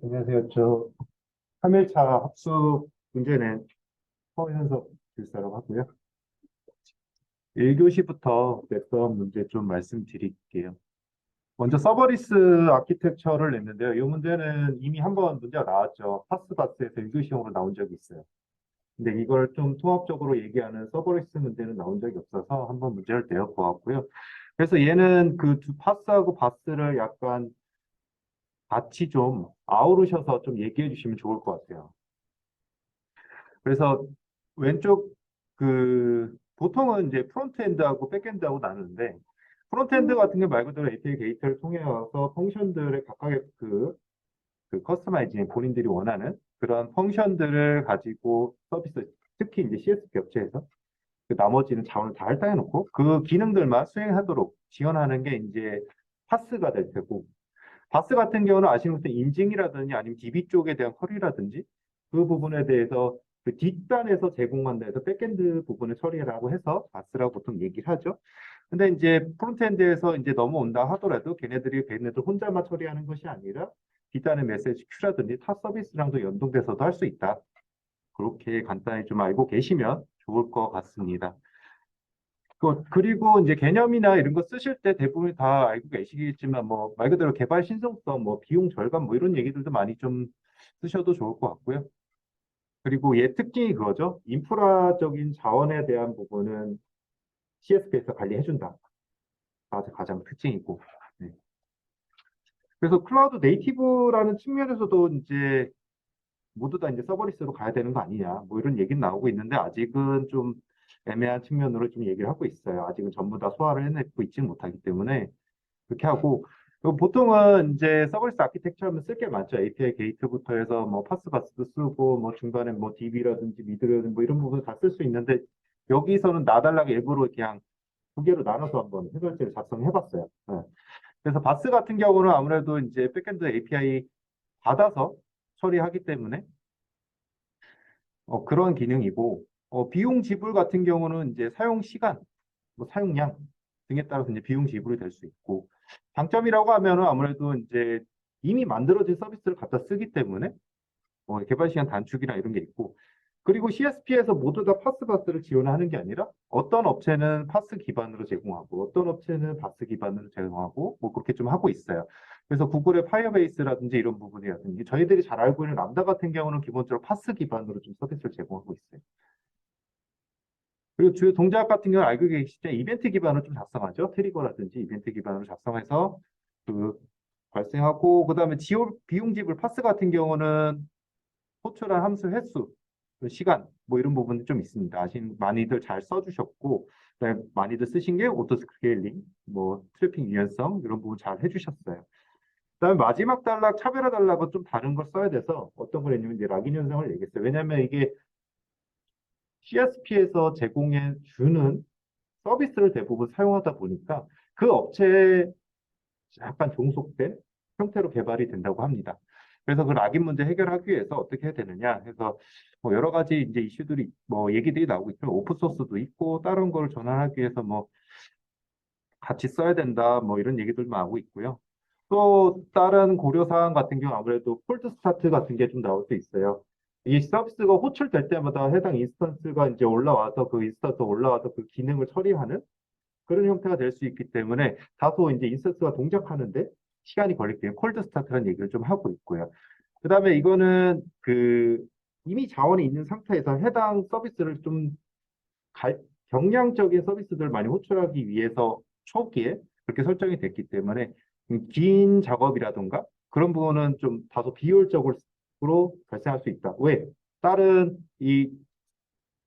안녕하세요. 저 3일차 합숙 문제는 서현석 교사라고 하고요. 1교시부터 냈던 문제 좀 말씀드릴게요. 먼저 서버리스 아키텍처를 냈는데요. 이 문제는 이미 한번 문제가 나왔죠. 파스바스에서 1교시형으로 나온 적이 있어요. 근데 이걸 좀 통합적으로 얘기하는 서버리스 문제는 나온 적이 없어서 한번 문제를 내어보았고요. 그래서 얘는 그 두 파스하고 바스를 약간 같이 좀 아우르셔서 좀 얘기해 주시면 좋을 것 같아요. 그래서 왼쪽 보통은 이제 프론트엔드하고 백엔드하고 나누는데 프론트엔드 같은 게 말 그대로 API 게이트를 통해서 펑션들의 각각의 커스터마이징 본인들이 원하는 그런 펑션들을 가지고 서비스 특히 이제 CSP 업체에서 그 나머지는 자원을 다 할당해놓고 그 기능들만 수행하도록 지원하는 게 이제 파스가 될 테고 바스 같은 경우는 아시는 것처럼 인증이라든지 아니면 DB 쪽에 대한 쿼리라든지 그 부분에 대해서 그 뒷단에서 제공한다 해서 백엔드 부분을 처리라고 해서 바스라고 보통 얘기를 하죠. 근데 이제 프론트엔드에서 이제 넘어온다 하더라도 걔네들 혼자만 처리하는 것이 아니라 뒷단의 메시지 큐라든지 타 서비스랑도 연동돼서도 할 수 있다. 그렇게 간단히 좀 알고 계시면 좋을 것 같습니다. 그리고 이제 개념이나 이런 거 쓰실 때 대부분 다 알고 계시겠지만, 뭐, 말 그대로 개발 신성성, 뭐, 비용 절감, 뭐, 이런 얘기들도 많이 좀 쓰셔도 좋을 것 같고요. 그리고 얘 특징이 그거죠. 인프라적인 자원에 대한 부분은 CSP에서 관리해준다. 가장 특징이고. 네. 그래서 클라우드 네이티브라는 측면에서도 이제 모두 다 이제 서버리스로 가야 되는 거 아니냐. 뭐 이런 얘기는 나오고 있는데 아직은 좀 애매한 측면으로 좀 얘기를 하고 있어요. 아직은 전부 다 소화를 해내고 있지는 못하기 때문에. 그렇게 하고 보통은 이제 서버리스 아키텍처 하면 쓸 게 많죠. API 게이트부터 해서 뭐 파스바스도 쓰고 뭐 중간에 뭐 DB라든지 미드라든지 뭐 이런 부분 다 쓸 수 있는데 여기서는 나달라고 일부러 그냥 두 개로 나눠서 한번 해설지를 작성해봤어요. 네. 그래서 바스 같은 경우는 아무래도 이제 백엔드 API 받아서 처리하기 때문에 그런 기능이고 비용 지불 같은 경우는 이제 사용 시간, 뭐 사용량 등에 따라서 이제 비용 지불이 될 수 있고 장점이라고 하면은 아무래도 이제 이미 만들어진 서비스를 갖다 쓰기 때문에 개발 시간 단축이나 이런 게 있고 그리고 CSP에서 모두 다 파스바스를 지원하는 게 아니라 어떤 업체는 파스 기반으로 제공하고 어떤 업체는 바스 기반으로 제공하고 뭐 그렇게 좀 하고 있어요. 그래서 구글의 파이어베이스라든지 이런 부분이라든지 저희들이 잘 알고 있는 람다 같은 경우는 기본적으로 파스 기반으로 좀 서비스를 제공하고 있어요. 그리고 주요 동작 같은 경우는 알고 계시죠? 이벤트 기반으로 좀 작성하죠. 트리거라든지 이벤트 기반으로 작성해서 그 발생하고 그다음에 비용 지불 파스 같은 경우는 호출한 함수 횟수, 그 시간 뭐 이런 부분이 좀 있습니다. 많이들 잘 써주셨고 그다음에 많이들 쓰신 게 오토 스케일링, 뭐 트래픽 유연성 이런 부분 잘 해주셨어요. 그다음에 마지막 단락 차별화 단락은 좀 다른 걸 써야 돼서 어떤 걸 했냐면 이제 락인 현상을 얘기했어요. 왜냐하면 이게 CSP에서 제공해 주는 서비스를 대부분 사용하다 보니까 그 업체에 약간 종속된 형태로 개발이 된다고 합니다. 그래서 그 락인 문제 해결하기 위해서 어떻게 해야 되느냐 해서 뭐 여러 가지 이제 이슈들이 뭐 얘기들이 나오고 있죠. 오픈 소스도 있고 다른 걸 전환하기 위해서 뭐 같이 써야 된다 뭐 이런 얘기들도 나오고 있고요. 또 다른 고려 사항 같은 경우 아무래도 콜드 스타트 같은 게 좀 나올 수 있어요. 이 서비스가 호출될 때마다 해당 인스턴스가 이제 올라와서 그 인스턴스 올라와서 그 기능을 처리하는 그런 형태가 될 수 있기 때문에 다소 이제 인스턴스가 동작하는데 시간이 걸리기 때문에 콜드 스타트라는 얘기를 좀 하고 있고요. 그 다음에 이거는 이미 자원이 있는 상태에서 해당 서비스를 좀 갈, 경량적인 서비스들을 많이 호출하기 위해서 초기에 그렇게 설정이 됐기 때문에 긴 작업이라든가 그런 부분은 좀 다소 비효율적으로 발생할 수 있다. 왜? 다른 이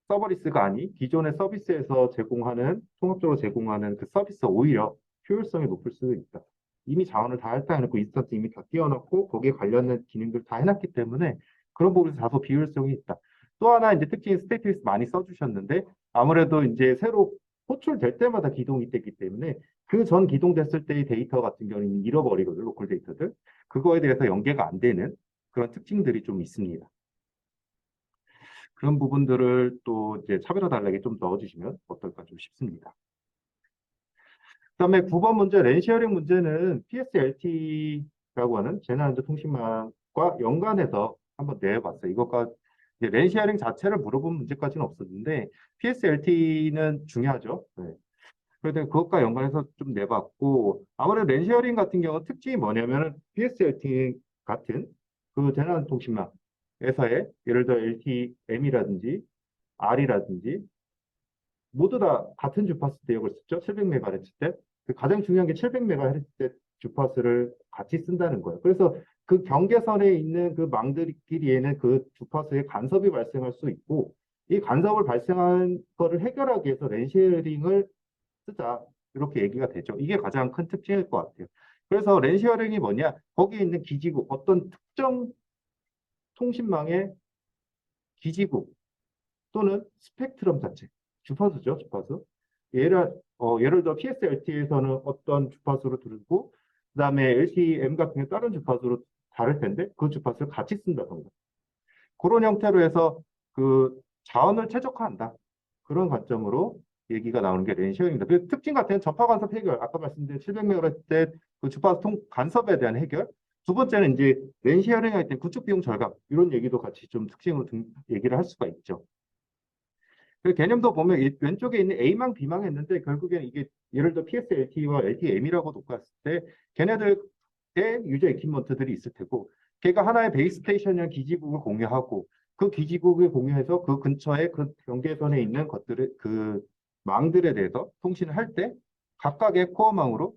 서버리스가 아닌 기존의 서비스에서 통합적으로 제공하는 그 서비스 오히려 효율성이 높을 수도 있다. 이미 자원을 다 할당해놓고 인스턴스 이미 다 띄워놓고 거기에 관련된 기능들 다 해놨기 때문에 그런 부분에서 다소 비효율성이 있다. 또 하나 이제 특징 스테이트리스 많이 써주셨는데 아무래도 이제 새로 호출될 때마다 기동이 됐기 때문에 그 전 기동됐을 때의 데이터 같은 경우는 잃어버리거든, 로컬 데이터들. 그거에 대해서 연계가 안 되는 그런 특징들이 좀 있습니다. 그런 부분들을 또 이제 차별화 단락에 좀 넣어주시면 어떨까 좀 싶습니다. 그다음에 9번 문제 랜시어링 문제는 PSLT라고 하는 재난안전 통신망 과 연관해서 한번 내봤어요. 이것과 이제 랜 쉐어링 자체를 물어본 문제까지는 없었는데 PSLT는 중요하죠. 네. 그런데 그것과 연관해서 좀 내봤고 아무래도 랜 쉐어링 같은 경우 특징이 뭐냐면은 PSLT 같은 그 대남통신망에서의 예를 들어 LTM이라든지 R이라든지 모두 다 같은 주파수 대역을 쓰죠. 700MHz 때. 그 가장 중요한 게 700MHz 때 주파수를 같이 쓴다는 거예요. 그래서 그 경계선에 있는 그 망들끼리에는 그 주파수의 간섭이 발생할 수 있고 이 간섭을 발생한 거를 해결하기 위해서 랜쉐어링을 쓰자. 이렇게 얘기가 되죠. 이게 가장 큰 특징일 것 같아요. 그래서 랜쉐어링이 뭐냐? 거기에 있는 기지국, 어떤 특정 통신망의 기지국 또는 스펙트럼 자체, 주파수죠, 주파수. 예를 들어 PSLT에서는 어떤 주파수로 들고, 그다음에 LTM 같은 게 다른 주파수로 다를 텐데 그 주파수를 같이 쓴다던가. 그런 형태로 해서 그 자원을 최적화한다. 그런 관점으로 얘기가 나오는 게 랜쉐어링입니다. 그 특징 같은 경우는 전파 간섭 해결, 아까 말씀드린 700MHz 때그 주파수 간섭에 대한 해결. 두 번째는 이제 랜쉐어링 할 때 구축 비용 절감 이런 얘기도 같이 좀 특징으로 얘기를 할 수가 있죠. 그 개념도 보면 왼쪽에 있는 A망, B망 했는데 결국에는 이게 예를 들어 PSLT와 LTM이라고 놓고 봤을 때 걔네들의 유저 에퀴먼트들이 있을 테고 걔가 하나의 베이스 스테이션이랑 기지국을 공유하고 그 기지국을 공유해서 그 근처에 그 경계선에 있는 것들을 그 망들에 대해서 통신을 할 때 각각의 코어망으로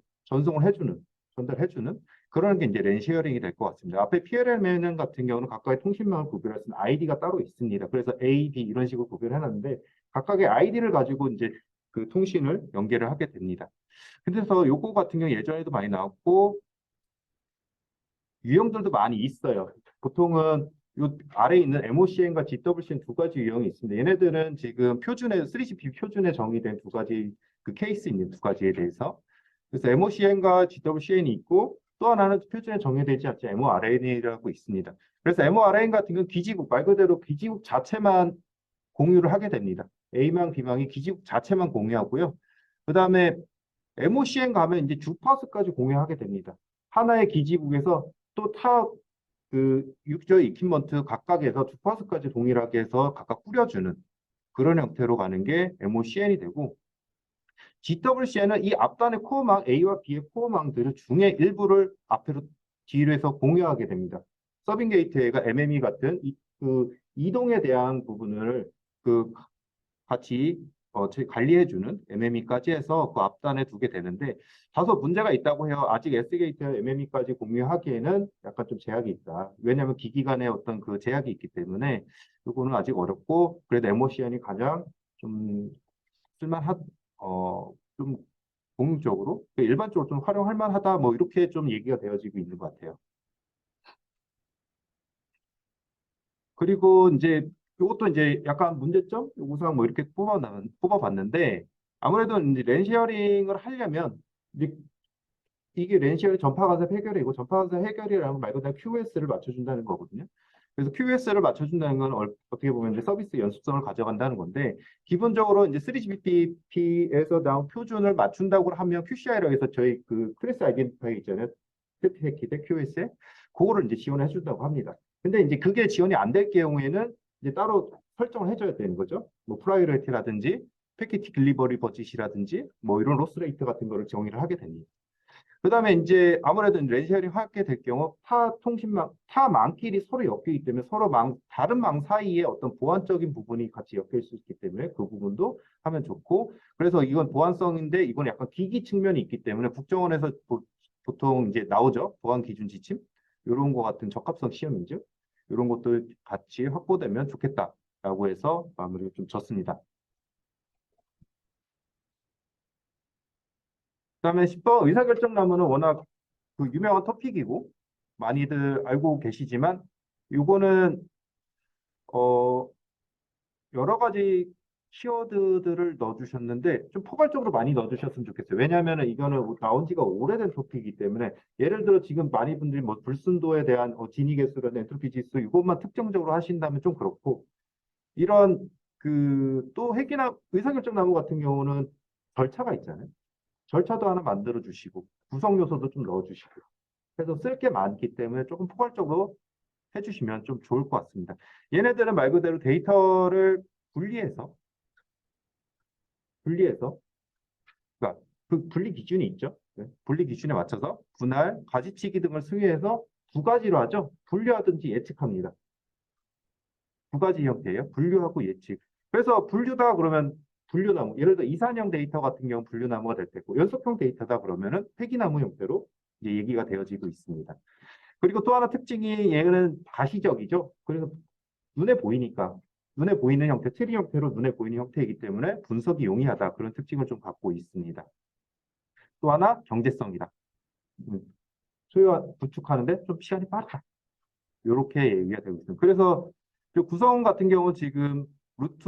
전달해주는 그런 게 이제 랜 쉐어링이 될 것 같습니다. 앞에 PLMN 같은 경우는 각각의 통신망을 구별할 수 있는 아이디가 따로 있습니다. 그래서 A, B 이런 식으로 구별해놨는데 각각의 아이디를 가지고 이제 그 통신을 연계를 하게 됩니다. 그래서 요거 같은 경우 예전에도 많이 나왔고 유형들도 많이 있어요. 보통은 요 아래에 있는 MOCN과 GWCN 두 가지 유형이 있습니다. 얘네들은 지금 표준에 3GP 표준에 정의된 두 가지 그 케이스 있는 두 가지에 대해서 그래서 MOCN과 GWCN이 있고 또 하나는 표준에 정의되지 않지 MORN이라고 있습니다. 그래서 MORN 같은 경우는 기지국 말 그대로 기지국 자체만 공유를 하게 됩니다. A망, B망이 기지국 자체만 공유하고요. 그 다음에 MOCN 가면 이제 주파수까지 공유하게 됩니다. 하나의 기지국에서 또 그 유저 이퀴먼트 각각에서 주파수까지 동일하게 해서 각각 뿌려주는 그런 형태로 가는 게 MOCN이 되고 GWCN은 이 앞단의 코어망 A와 B의 코어망들 중에 일부를 앞으로 뒤로 해서 공유하게 됩니다. 서빙 게이트웨이가 MME 같은 그 이동에 대한 부분을 그 같이 관리해주는 MME까지 해서 그 앞단에 두게 되는데 다소 문제가 있다고 해요. 아직 S게이트와 MME까지 공유하기에는 약간 좀 제약이 있다. 왜냐하면 기기 간의 어떤 그 제약이 있기 때문에 이거는 아직 어렵고 그래도 MOCN이 가장 좀 쓸만한 좀 공용적으로 일반적으로 좀 활용할 만하다 뭐 이렇게 좀 얘기가 되어지고 있는 것 같아요. 그리고 이제 이것도 이제 약간 문제점 우상 뭐 이렇게 뽑아봤는데 아무래도 이제 랜시어링을 하려면 이제 이게 랜시어링 전파 간섭 해결이고 전파 간섭 해결이라는 건 말 그대로 QS를 맞춰준다는 거거든요. 그래서 QS를 맞춰준다는 건 어떻게 보면 이제 서비스 연습성을 가져간다는 건데 기본적으로 이제 3GPP에서 나온 표준을 맞춘다고 하면 QCI라고 해서 저희 그 클래스 아이덴티파이 있잖아요. 세트해키드 QS에 그거를 이제 지원해 준다고 합니다. 근데 이제 그게 지원이 안 될 경우에는 이제 따로 설정을 해줘야 되는 거죠. 뭐 프라이어리티라든지 패키트 딜리버리 버짓이라든지 뭐 이런 로스 레이트 같은 거를 정의를 하게 됩니다. 그다음에 이제 아무래도 렌쉐어링 하게 될 경우 타 통신망, 타 망끼리 서로 엮이기 때문에 서로 다른 망 사이에 어떤 보안적인 부분이 같이 엮일 수 있기 때문에 그 부분도 하면 좋고 그래서 이건 보안성인데 이건 약간 기기 측면이 있기 때문에 국정원에서 보통 이제 나오죠. 보안 기준 지침 이런 거 같은 적합성 시험이죠. 이런 것도 같이 확보되면 좋겠다라고 해서 마무리를 좀 졌습니다. 그다음에 10번 의사결정나무는 워낙 그 유명한 토픽이고 많이들 알고 계시지만 이거는 어 여러 가지 키워드들을 넣어주셨는데 좀 포괄적으로 많이 넣어주셨으면 좋겠어요. 왜냐하면 이거는 나온 지가 오래된 토픽이기 때문에 예를 들어 지금 많이 분들이 뭐 불순도에 대한 진위 개수라든 엔트로피 지수 이것만 특정적으로 하신다면 좀 그렇고 이런 그 또 핵이나 의사결정 나무 같은 경우는 절차가 있잖아요. 절차도 하나 만들어 주시고 구성 요소도 좀 넣어 주시고 그래서 쓸 게 많기 때문에 조금 포괄적으로 해주시면 좀 좋을 것 같습니다. 얘네들은 말 그대로 데이터를 분리해서, 그러니까 그 분리 기준이 있죠. 네. 분리 기준에 맞춰서 분할, 가지치기 등을 승인해서 두 가지로 하죠. 분류하든지 예측합니다. 두 가지 형태예요. 분류하고 예측. 그래서 분류다 그러면 분류나무. 예를 들어 이산형 데이터 같은 경우 분류나무가 될 테고 연속형 데이터다 그러면은 폐기나무 형태로 이제 얘기가 되어지고 있습니다. 그리고 또 하나 특징이 얘는 가시적이죠. 그래서 눈에 보이니까 눈에 보이는 형태, 트리 형태로 눈에 보이는 형태이기 때문에 분석이 용이하다. 그런 특징을 좀 갖고 있습니다. 또 하나 경제성이다. 음, 소유 구축하는데 좀 시간이 빠르다. 이렇게 얘기가 되고 있습니다. 그래서 그 구성 같은 경우 지금 루트,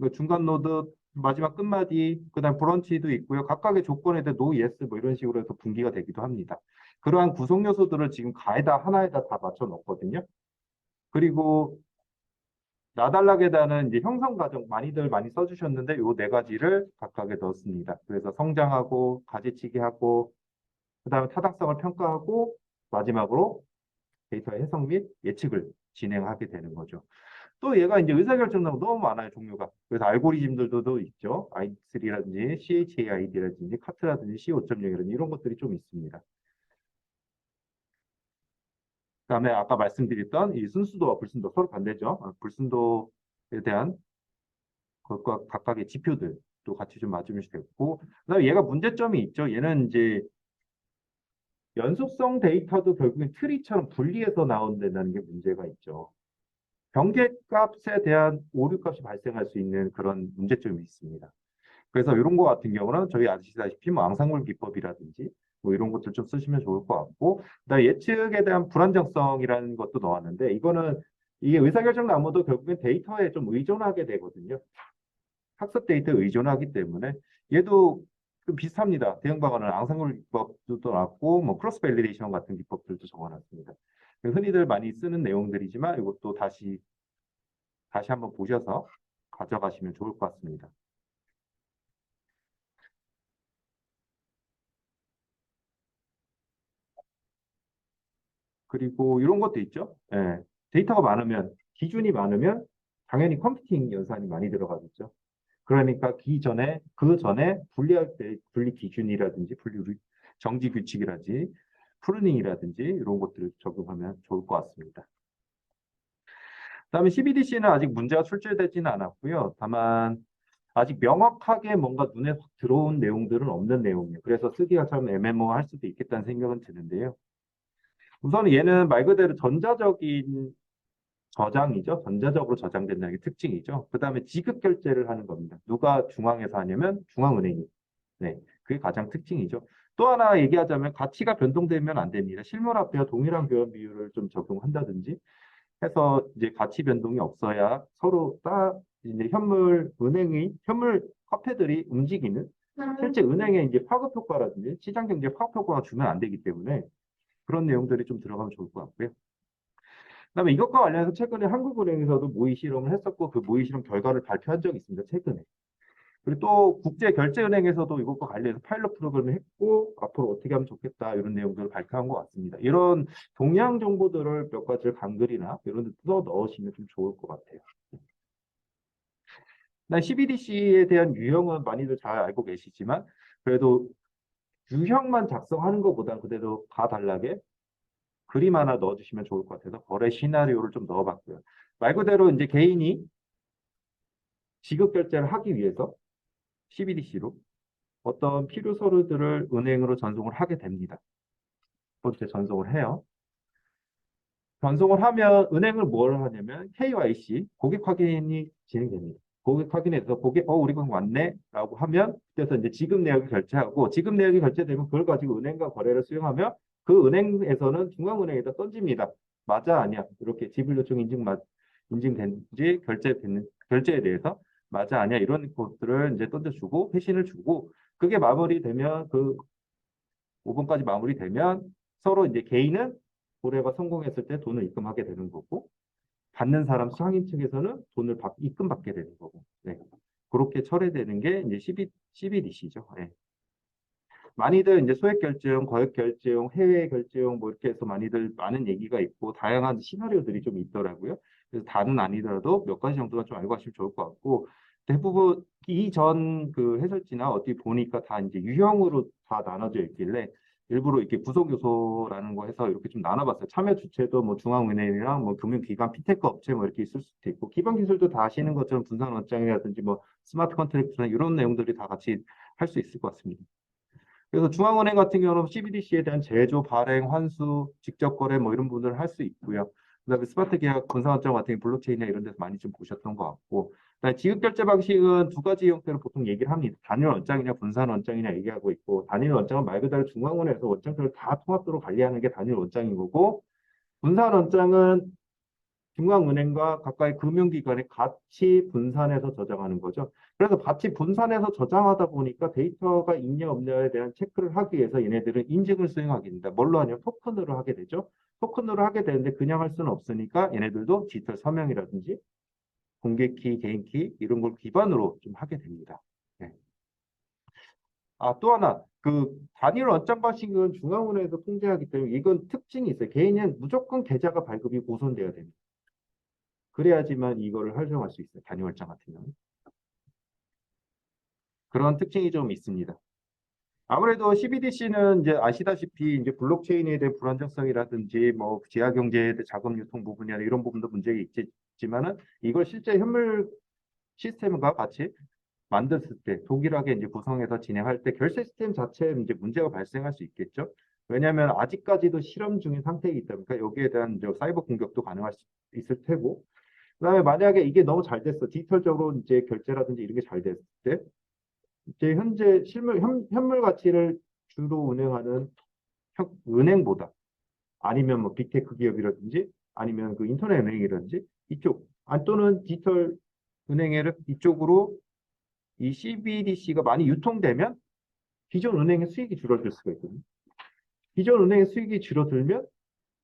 그 중간 노드, 마지막 끝마디, 그다음 브런치도 있고요. 각각의 조건에 대해 노, 예스 뭐 이런 식으로 해서 분기가 되기도 합니다. 그러한 구성 요소들을 지금 가에다 하나에다 다 맞춰 넣었거든요. 그리고 나달락에다는 이제 형성 과정 많이들 많이 써주셨는데 요 네 가지를 각각에 넣었습니다. 그래서 성장하고 가지치기 하고 그다음에 타당성을 평가하고 마지막으로 데이터의 해석 및 예측을 진행하게 되는 거죠. 또 얘가 이제 의사결정나무 너무 많아요, 종류가. 그래서 알고리즘들도 있죠. i3라든지 CHAID라든지 카트라든지 C5.0이라든지 이런 것들이 좀 있습니다. 그다음에 아까 말씀드렸던 이 순수도와 불순도 서로 반대죠. 불순도에 대한 그것과 각각의 지표들도 같이 좀 맞으면 되고, 그다음에 얘가 문제점이 있죠. 얘는 이제 연속성 데이터도 결국엔 트리처럼 분리해서 나온다는 게 문제가 있죠. 변계값에 대한 오류값이 발생할 수 있는 그런 문제점이 있습니다. 그래서 이런 거 같은 경우는 저희 아시다시피 뭐 앙상블 기법이라든지 뭐 이런 것들 좀 쓰시면 좋을 것 같고, 그다음에 예측에 대한 불안정성이라는 것도 넣었는데 이거는 이게 의사결정 나무도 결국엔 데이터에 좀 의존하게 되거든요. 학습 데이터에 의존하기 때문에 얘도 좀 비슷합니다. 대응 방안은 앙상블 기법도 나왔고 뭐 크로스 밸리데이션 같은 기법들도 적어놨습니다. 흔히들 많이 쓰는 내용들이지만 이것도 다시 한번 보셔서 가져가시면 좋을 것 같습니다. 그리고 이런 것도 있죠. 예, 데이터가 많으면, 기준이 많으면 당연히 컴퓨팅 연산이 많이 들어가겠죠. 그러니까 그 전에 분리할 때 분리 기준이라든지 정지 규칙이라든지 프루닝이라든지 이런 것들을 적용하면 좋을 것 같습니다. 그다음에 CBDC는 아직 문제가 출제되지는 않았고요. 다만 아직 명확하게 뭔가 눈에 확 들어온 내용들은 없는 내용이에요. 그래서 쓰기가 참 애매모호할 수도 있겠다는 생각은 드는데요. 우선 얘는 말 그대로 전자적인 저장이죠. 전자적으로 저장된다는 게 특징이죠. 그 다음에 지급 결제를 하는 겁니다. 누가 중앙에서 하냐면 중앙은행이. 네, 그게 가장 특징이죠. 또 하나 얘기하자면 가치가 변동되면 안 됩니다. 실물화폐와 동일한 교환 비율을 좀 적용한다든지 해서 이제 가치 변동이 없어야 서로 이제 현물 화폐들이 움직이는 실제 은행의 이제 파급 효과라든지 시장 경제 파급 효과가 주면 안 되기 때문에 그런 내용들이 좀 들어가면 좋을 것 같고요. 그다음에 이것과 관련해서 최근에 한국은행에서도 모의 실험을 했었고 그 모의 실험 결과를 발표한 적이 있습니다. 최근에. 그리고 또 국제결제은행에서도 이것과 관련해서 파일럿 프로그램을 했고 앞으로 어떻게 하면 좋겠다 이런 내용들을 발표한 것 같습니다. 이런 동향 정보들을 몇 가지를 간글이나 이런 데 뜯어 넣으시면 좀 좋을 것 같아요. CBDC에 대한 유형은 많이들 잘 알고 계시지만 그래도 유형만 작성하는 것보다 그대로 가달라게 그림 하나 넣어주시면 좋을 것 같아서 거래 시나리오를 좀 넣어봤고요. 말 그대로 이제 개인이 지급 결제를 하기 위해서 CBDC로 어떤 필요 서류들을 은행으로 전송을 하게 됩니다. 번째 전송을 해요. 전송을 하면 은행을 뭘 하냐면 KYC, 고객 확인이 진행됩니다. 고객 확인해서 우리 가 왔네 라고 하면 그래서 이제 지급 내역을 결제하고 지급 내역이 결제되면 그걸 가지고 은행과 거래를 수행하며 그 은행에서는 중앙은행에다 던집니다. 맞아 아니야 이렇게 지불 요청 인증된지 결제에 대해서 맞아 아니야 이런 것들을 이제 던져주고 회신을 주고 그게 마무리되면 그 5분까지 마무리되면 서로 이제 개인은 거래가 성공했을 때 돈을 입금하게 되는 거고 받는 사람 상인 측에서는 돈을 입금받게 되는 거고 네. 그렇게 처리되는 게 이제 CBDC죠. 네. 많이들 이제 소액 결제형, 거액 결제형, 해외 결제형 뭐 이렇게 해서 많은 얘기가 있고 다양한 시나리오들이 좀 있더라고요. 그래서 다는 아니더라도 몇 가지 정도만 좀 알고 가시면 좋을 것 같고 대부분 이전 그 해설지나 어디 보니까 다 이제 유형으로 다 나눠져 있길래 일부러 이렇게 구속 요소라는 거 해서 이렇게 좀 나눠봤어요. 참여 주체도 뭐 중앙은행이랑 뭐 금융기관, 피테크 업체 뭐 이렇게 있을 수도 있고 기반 기술도 다 아시는 것처럼 분산 원장이라든지 뭐 스마트 컨트랙트나 이런 내용들이 다 같이 할 수 있을 것 같습니다. 그래서 중앙은행 같은 경우는 CBDC에 대한 제조, 발행, 환수, 직접 거래 뭐 이런 부분들을 할 수 있고요. 그다음에 스마트 계약, 분산원장 같은 경우 블록체인이나 이런 데서 많이 좀 보셨던 것 같고, 그다음에 지급 결제 방식은 두 가지 형태로 보통 얘기를 합니다. 단일 원장이냐 분산 원장이냐 얘기하고 있고, 단일 원장은 말 그대로 중앙은행에서 원장들을 다 통합도로 관리하는 게 단일 원장인 거고, 분산 원장은 중앙은행과 각각의 금융기관이 같이 분산해서 저장하는 거죠. 그래서 같이 분산해서 저장하다 보니까 데이터가 있냐 없냐에 대한 체크를 하기 위해서 얘네들은 인증을 수행하게 됩니다. 뭘로 하냐면 토큰으로 하게 되죠. 토큰으로 하게 되는데 그냥 할 수는 없으니까 얘네들도 디지털 서명이라든지 공개키, 개인키 이런 걸 기반으로 좀 하게 됩니다. 네. 또 하나 그 단일 원장 방식은 중앙은행에서 통제하기 때문에 이건 특징이 있어요. 개인은 무조건 계좌가 발급이 우선돼야 됩니다. 그래야지만 이거를 활용할 수 있어요. 단위월장 같은 경우는. 그런 특징이 좀 있습니다. 아무래도 CBDC는 이제 아시다시피 이제 블록체인에 대한 불안정성이라든지 뭐 지하 경제의 자금 유통 부분이나 이런 부분도 문제가 있지만은 이걸 실제 현물 시스템과 같이 만들었을 때 독일하게 이제 구성해서 진행할 때 결제 시스템 자체에 이제 문제가 발생할 수 있겠죠. 왜냐하면 아직까지도 실험 중인 상태이기 때문에 여기에 대한 이제 사이버 공격도 가능할 수 있을 테고 그다음에 만약에 이게 너무 잘 됐어. 디지털적으로 이제 결제라든지 이런 게 잘 됐을 때, 이제 현재 현물 가치를 주로 운영하는 은행보다 아니면 뭐 빅테크 기업이라든지 아니면 그 인터넷 은행이라든지 이쪽 또는 디지털 은행을 이쪽으로 이 CBDC가 많이 유통되면 기존 은행의 수익이 줄어들 수가 있거든요. 기존 은행의 수익이 줄어들면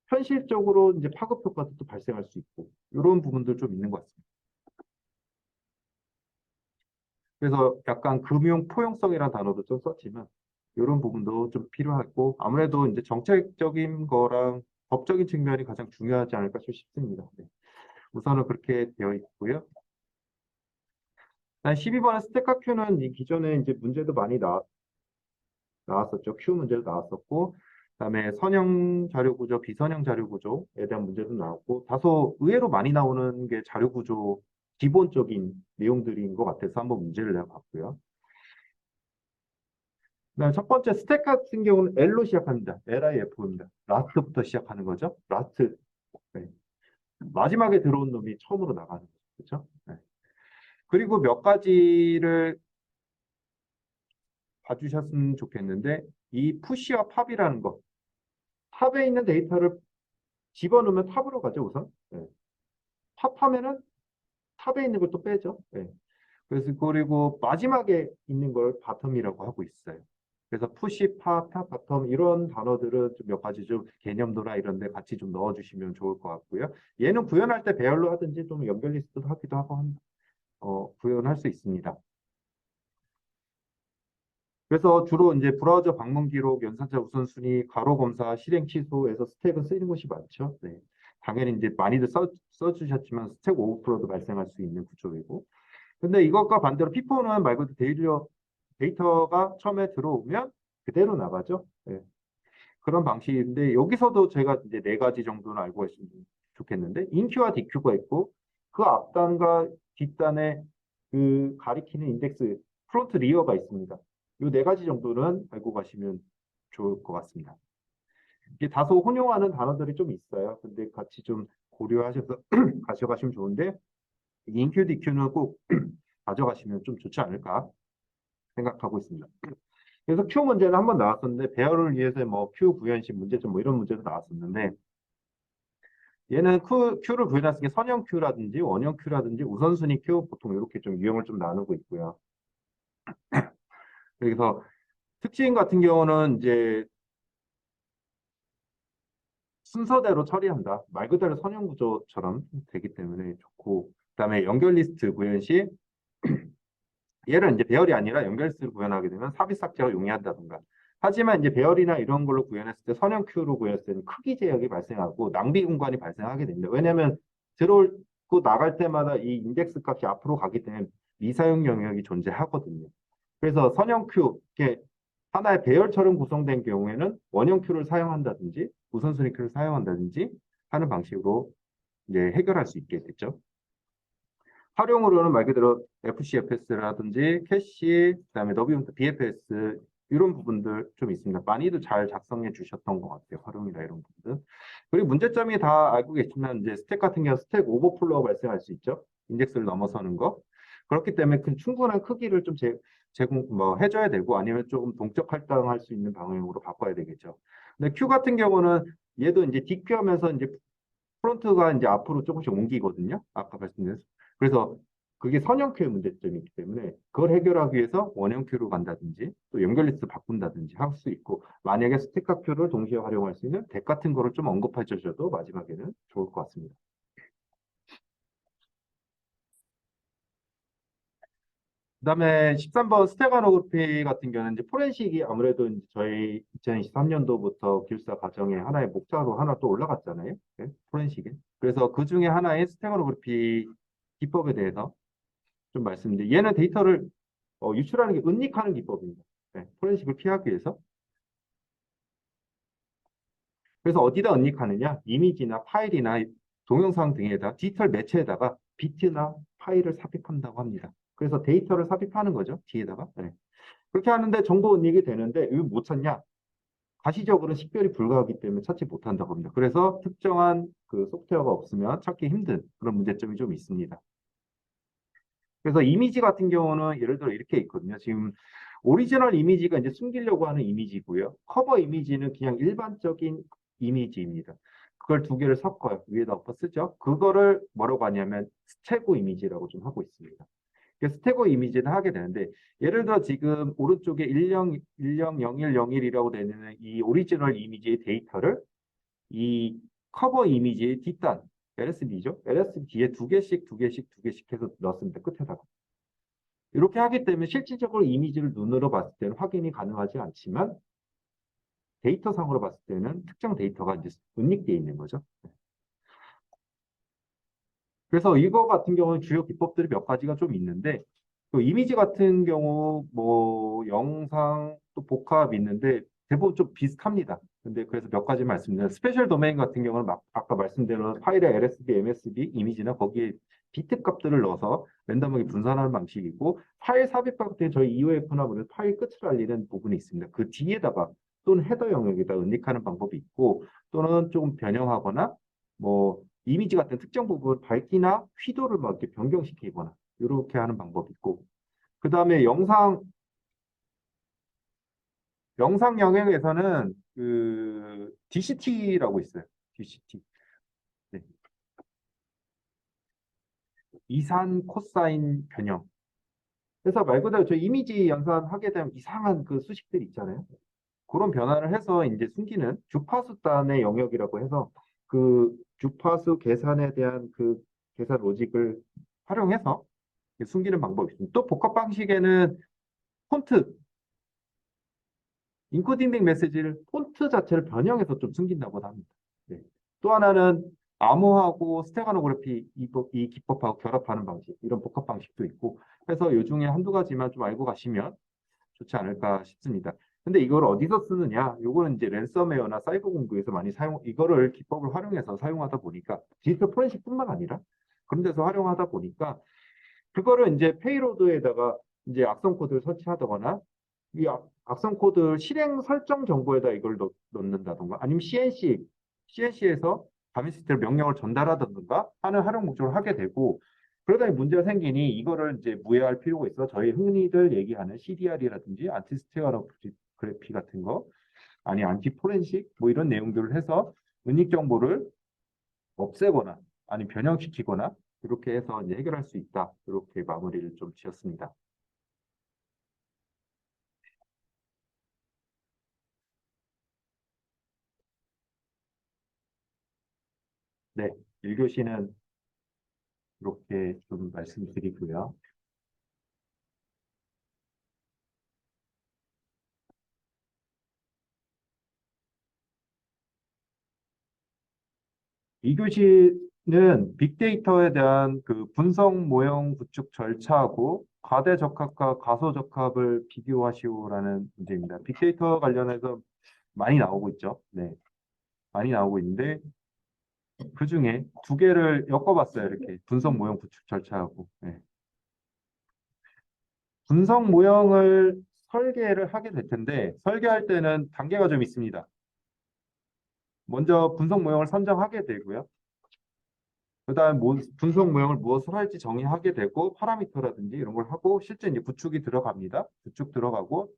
현실적으로 이제 파급 효과도 또 발생할 수 있고 이런 부분도 좀 있는 것 같습니다. 그래서 약간 금융 포용성이라는 단어도 좀 썼지만 이런 부분도 좀 필요하고 아무래도 이제 정책적인 거랑 법적인 측면이 가장 중요하지 않을까 싶습니다. 네. 우선은 그렇게 되어 있고요. 12번의 스택과 큐는 이 기존에 이제 문제도 많이 나왔었죠. 큐 문제도 나왔었고 그다음에 선형 자료 구조, 비선형 자료 구조에 대한 문제도 나왔고 다소 의외로 많이 나오는 게 자료 구조 기본적인 내용들인 것 같아서 한번 문제를 내봤고요. 그다음에 첫 번째 스택 같은 경우는 L로 시작합니다. LIF입니다. 라스트부터 시작하는 거죠. 라스트. 네. 마지막에 들어온 놈이 처음으로 나가는 거죠. 그렇죠? 네. 그리고 몇 가지를 봐주셨으면 좋겠는데 이 푸시와 팝이라는 거. 탑에 있는 데이터를 집어넣으면 탑으로 가죠, 우선. 네. 팝하면은 탑에 있는 걸 또 빼죠. 네. 그래서 그리고 마지막에 있는 걸 바텀이라고 하고 있어요. 그래서 푸시, 팝, 탑, 바텀 이런 단어들은 좀 몇 가지 좀 개념도나 이런 데 같이 좀 넣어주시면 좋을 것 같고요. 얘는 구현할 때 배열로 하든지 좀 연결 리스트도 하기도 하고 구현할 수 있습니다. 그래서 주로 이제 브라우저 방문 기록, 연산자 우선순위, 가로 검사, 실행 취소에서 스택은 쓰이는 곳이 많죠. 네. 당연히 이제 많이들 써주셨지만 스택 오버플로도 발생할 수 있는 구조이고. 근데 이것과 반대로 피포는 말 그대로 데이터가 처음에 들어오면 그대로 나가죠. 네. 그런 방식인데 여기서도 제가 이제 네 가지 정도는 알고 있으면 좋겠는데 인큐와 디큐가 있고 그 앞단과 뒷단에 그 가리키는 인덱스 프론트 리어가 있습니다. 이 네 가지 정도는 알고 가시면 좋을 것 같습니다. 이게 다소 혼용하는 단어들이 좀 있어요. 근데 같이 좀 고려하셔서 가져가시면 좋은데 인큐, 디큐는 꼭 가져가시면 좀 좋지 않을까 생각하고 있습니다. 그래서 Q 문제는 한번 나왔었는데 배열을 위해서 뭐 Q 구현식 문제점 뭐 이런 문제도 나왔었는데 얘는 Q를 구현할 게 선형 Q라든지 원형 Q라든지 우선순위 Q 보통 이렇게 좀 유형을 좀 나누고 있고요. 그래서 특징 같은 경우는 이제 순서대로 처리한다. 말 그대로 선형 구조처럼 되기 때문에 좋고 그다음에 연결 리스트 구현 시 얘를 이제 배열이 아니라 연결 리스트를 구현하게 되면 삽입 삭제가 용이하다든가 하지만 이제 배열이나 이런 걸로 구현했을 때 선형 큐로 구현했을 때는 크기 제약이 발생하고 낭비 공간이 발생하게 됩니다. 왜냐하면 들어오고 나갈 때마다 이 인덱스 값이 앞으로 가기 때문에 미사용 영역이 존재하거든요. 그래서 선형 큐, 이렇게 하나의 배열처럼 구성된 경우에는 원형 큐를 사용한다든지 우선순위 큐를 사용한다든지 하는 방식으로 이제 해결할 수 있게 됐죠. 활용으로는 말 그대로 FCFS라든지 캐시, 그다음에 너비움트 BFS 이런 부분들 좀 있습니다. 많이들 잘 작성해 주셨던 것 같아요. 활용이나 이런 부분들. 그리고 문제점이 다 알고 계시지만 이제 스택 같은 경우 스택 오버플로우가 발생할 수 있죠. 인덱스를 넘어서는 거. 그렇기 때문에 그 충분한 크기를 좀 제공 뭐 해줘야 되고 아니면 조금 동적 할당할 수 있는 방향으로 바꿔야 되겠죠. 근데 Q 같은 경우는 얘도 이제 DQ 하면서 이제 프론트가 이제 앞으로 조금씩 옮기거든요. 아까 말씀드린. 그래서 그게 선형큐의 문제점이 있기 때문에 그걸 해결하기 위해서 원형큐로 간다든지 또 연결 리스트 바꾼다든지 할 수 있고 만약에 스택과 큐를 동시에 활용할 수 있는 덱 같은 거를 좀 언급해 주셔도 마지막에는 좋을 것 같습니다. 그다음에 13번 스테가노그래피 같은 경우는 이제 포렌식이 아무래도 이제 저희 2023년도부터 길사 과정에 하나의 목차로 하나 또 올라갔잖아요. 네? 포렌식이. 그래서 그 중에 하나의 스테가노그래피 기법에 대해서 좀 말씀드릴게요. 얘는 데이터를 유출하는 게 은닉하는 기법입니다. 네, 포렌식을 피하기 위해서. 그래서 어디다 은닉하느냐? 이미지나 파일이나 동영상 등에다 디지털 매체에다가 비트나 파일을 삽입한다고 합니다. 그래서 데이터를 삽입하는 거죠. 뒤에다가. 네. 그렇게 하는데 정보 은닉이 되는데 왜 못 찾냐? 가시적으로 식별이 불가하기 때문에 찾지 못한다고 합니다. 그래서 특정한 그 소프트웨어가 없으면 찾기 힘든 그런 문제점이 좀 있습니다. 그래서 이미지 같은 경우는 예를 들어 이렇게 있거든요. 지금 오리지널 이미지가 이제 숨기려고 하는 이미지고요. 커버 이미지는 그냥 일반적인 이미지입니다. 그걸 두 개를 섞어요. 위에다 엎어 쓰죠. 그거를 뭐라고 하냐면 스테고 이미지라고 좀 하고 있습니다. 스테고 이미지를 하게 되는데 예를 들어 지금 오른쪽에 100101이라고 되는 이 오리지널 이미지의 데이터를 이 커버 이미지의 뒷단 LSB죠. LSB 뒤에 두 개씩 두 개씩 두 개씩 해서 넣습니다. 끝에다가. 이렇게 하기 때문에 실질적으로 이미지를 눈으로 봤을 때는 확인이 가능하지 않지만 데이터상으로 봤을 때는 특정 데이터가 이제 은닉되어 있는 거죠. 그래서 이거 같은 경우는 주요 기법들이 몇 가지가 좀 있는데 또 이미지 같은 경우 뭐 영상 또 복합 있는데 대부분 좀 비슷합니다. 근데 그래서 몇 가지 말씀드려요. 스페셜 도메인 같은 경우는 아까 말씀드린 파일에 LSB, MSB 이미지나 거기에 비트 값들을 넣어서 랜덤하게 분산하는 방식이고 파일 삽입 같은 저희 EOF나 보면 파일 끝을 알리는 부분이 있습니다. 그 뒤에다가 또는 헤더 영역에다 은닉하는 방법이 있고 또는 조금 변형하거나 뭐 이미지 같은 특정 부분 밝기나 휘도를 막 이렇게 변경시키거나 이렇게 하는 방법이 있고 그 다음에 영상 영역에서는 그 DCT라고 있어요. DCT. 네. 이산 코사인 변형. 그래서 말 그대로 저 이미지 연산하게 되면 이상한 그 수식들 있잖아요. 그런 변화를 해서 이제 숨기는 주파수 단의 영역이라고 해서 그 주파수 계산에 대한 그 계산 로직을 활용해서 숨기는 방법이 있습니다. 또 복합 방식에는 폰트, 인코딩 메시지를 폰트 자체를 변형해서 좀 숨긴다고 합니다. 네. 또 하나는 암호하고 스테가노그래피 이 기법하고 결합하는 방식, 이런 복합 방식도 있고 해서 요 중에 한두 가지만 좀 알고 가시면 좋지 않을까 싶습니다. 근데 이걸 어디서 쓰느냐? 요거는 이제 랜섬웨어나 사이버 공격에서 많이 이거를 기법을 활용해서 사용하다 보니까 디지털 포렌식뿐만 아니라 그런 데서 활용하다 보니까 그거를 이제 페이로드에다가 이제 악성 코드를 설치하거나 이 악성 코드 실행 설정 정보에다 이걸 넣는다던가 아니면 CNC에서 가미 시스템 명령을 전달하던가 하는 활용 목적을 하게 되고 그러다 문제가 생기니 이거를 이제 무해할 필요가 있어 저희 흔히들 얘기하는 CDR이라든지 안티스테어그래피 같은 거 아니 안티 포렌식 뭐 이런 내용들을 해서 은닉 정보를 없애거나 아니 변형시키거나 이렇게 해서 이제 해결할 수 있다. 이렇게 마무리를 좀 지었습니다. 네, 1교시는 이렇게 좀 말씀드리고요. 2교시는 빅데이터에 대한 그 분석 모형 구축 절차하고 과대적합과 가소적합을 비교하시오라는 문제입니다. 빅데이터 관련해서 많이 나오고 있죠. 네, 많이 나오고 있는데 그 중에 두 개를 엮어봤어요. 이렇게 분석 모형 구축 절차하고. 네. 분석 모형을 설계를 하게 될 텐데 설계할 때는 단계가 좀 있습니다. 먼저 분석 모형을 선정하게 되고요. 그다음 분석 모형을 무엇을 할지 정의하게 되고 파라미터라든지 이런 걸 하고 실제 이제 구축이 들어갑니다. 구축 들어가고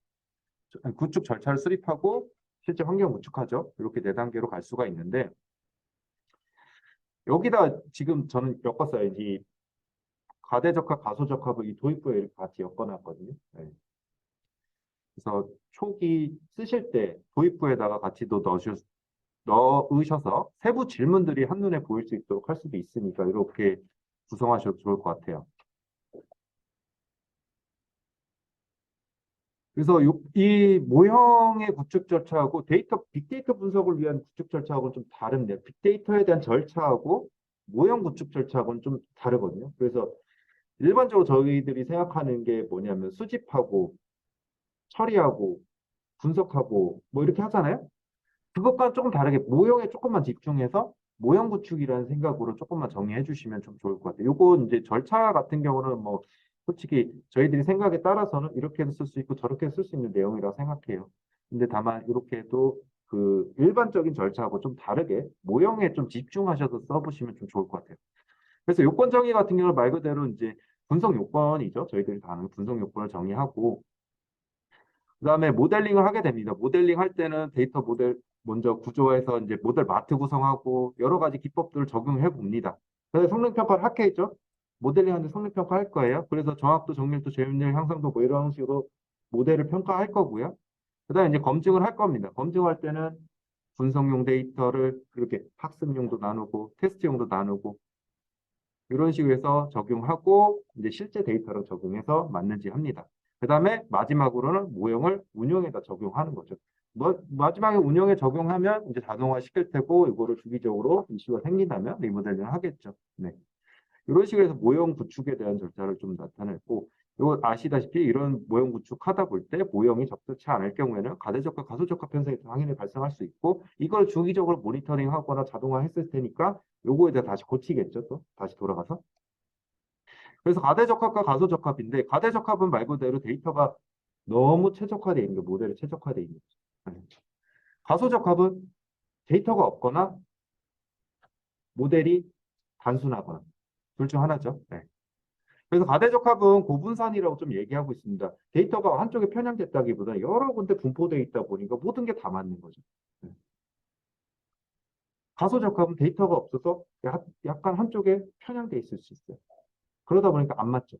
구축 절차를 수립하고 실제 환경 구축하죠. 이렇게 네 단계로 갈 수가 있는데 여기다 지금 저는 엮었어요. 이 가대적합, 가소적합을 이 도입부에 이렇게 같이 엮어놨거든요. 네. 그래서 초기 쓰실 때 도입부에다가 같이 또 넣으셔서 세부 질문들이 한눈에 보일 수 있도록 할 수도 있으니까 이렇게 구성하셔도 좋을 것 같아요. 그래서 이 모형의 구축 절차하고 빅데이터 분석을 위한 구축 절차하고는 좀 다른데요. 빅데이터에 대한 절차하고 모형 구축 절차하고는 좀 다르거든요. 그래서 일반적으로 저희들이 생각하는 게 뭐냐면 수집하고 처리하고 분석하고 뭐 이렇게 하잖아요. 그것과는 조금 다르게 모형에 조금만 집중해서 모형 구축이라는 생각으로 조금만 정리해 주시면 좀 좋을 것 같아요. 요거 이제 절차 같은 경우는 뭐 솔직히 저희들이 생각에 따라서는 이렇게도 쓸 수 있고 저렇게 쓸 수 있는 내용이라고 생각해요. 근데 다만 이렇게도 그 일반적인 절차하고 좀 다르게 모형에 좀 집중하셔서 써보시면 좀 좋을 것 같아요. 그래서 요건 정의 같은 경우는 말 그대로 이제 분석 요건이죠. 저희들이 다 아는 분석 요건을 정의하고 그다음에 모델링을 하게 됩니다. 모델링 할 때는 데이터 모델 먼저 구조해서 이제 모델 마트 구성하고 여러 가지 기법들을 적용해 봅니다. 그래서 성능 평가를 하겠죠. 모델링 하는데 성능 평가 할 거예요. 그래서 정확도, 정밀도, 제휴율 향상도 뭐 이런 식으로 모델을 평가할 거고요. 그다음에 이제 검증을 할 겁니다. 검증할 때는 분석용 데이터를 그렇게 학습용도 나누고 테스트용도 나누고 이런 식으로 해서 적용하고 이제 실제 데이터로 적용해서 맞는지 합니다. 그 다음에 마지막으로는 모형을 운영에다 적용하는 거죠. 마지막에 운영에 적용하면 이제 자동화 시킬 테고 이거를 주기적으로 이슈가 생긴다면 리모델링을 하겠죠. 네. 이런 식으로 해서 모형 구축에 대한 절차를 좀 나타냈고 이거 아시다시피 이런 모형 구축하다 볼 때 모형이 적절치 않을 경우에는 가대적과 가소적합 현상이 당연히 발생할 수 있고 이걸 주기적으로 모니터링하거나 자동화했을 테니까 요거에 대해 다시 고치겠죠. 또 다시 돌아가서. 그래서 가대적합과 가소적합인데 가대적합은 말 그대로 데이터가 너무 최적화되어 있는 게 모델이 최적화되어 있는 거죠. 네. 가소적합은 데이터가 없거나 모델이 단순하거나 둘 중 하나죠. 네. 그래서 가대적합은 고분산이라고 좀 얘기하고 있습니다. 데이터가 한쪽에 편향됐다기보다 여러 군데 분포되어 있다 보니까 모든 게 다 맞는 거죠. 네. 가소적합은 데이터가 없어서 약간 한쪽에 편향돼 있을 수 있어요. 그러다 보니까 안 맞죠.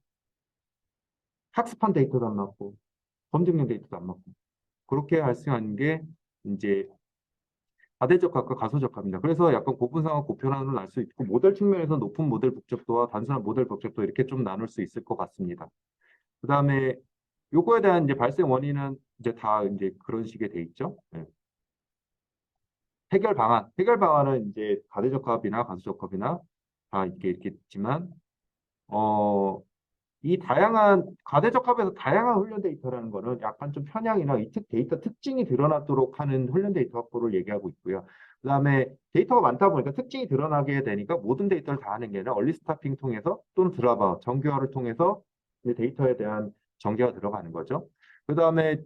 학습한 데이터도 안 맞고 검증용 데이터도 안 맞고 그렇게 발생하는 게 이제 가대적합과 가소적합입니다. 그래서 약간 고분상과 고편환을 날 수 있고 모델 측면에서 높은 모델 복잡도와 단순한 모델 복잡도 이렇게 좀 나눌 수 있을 것 같습니다. 그다음에 요거에 대한 이제 발생 원인은 이제 다 이제 그런 식의 돼 있죠. 네. 해결 방안은 이제 가대적합이나 가소적합이나 다 이렇게 있지만 어 이 다양한 가대적합에서 다양한 훈련 데이터라는 거는 약간 좀 편향이나 이 데이터 특징이 드러나도록 하는 훈련 데이터 확보를 얘기하고 있고요. 그다음에 데이터가 많다 보니까 특징이 드러나게 되니까 모든 데이터를 다 하는 게 아니라 얼리 스타핑 통해서 또는 드라바 정교화를 통해서 이제 데이터에 대한 정교화 들어가는 거죠. 그다음에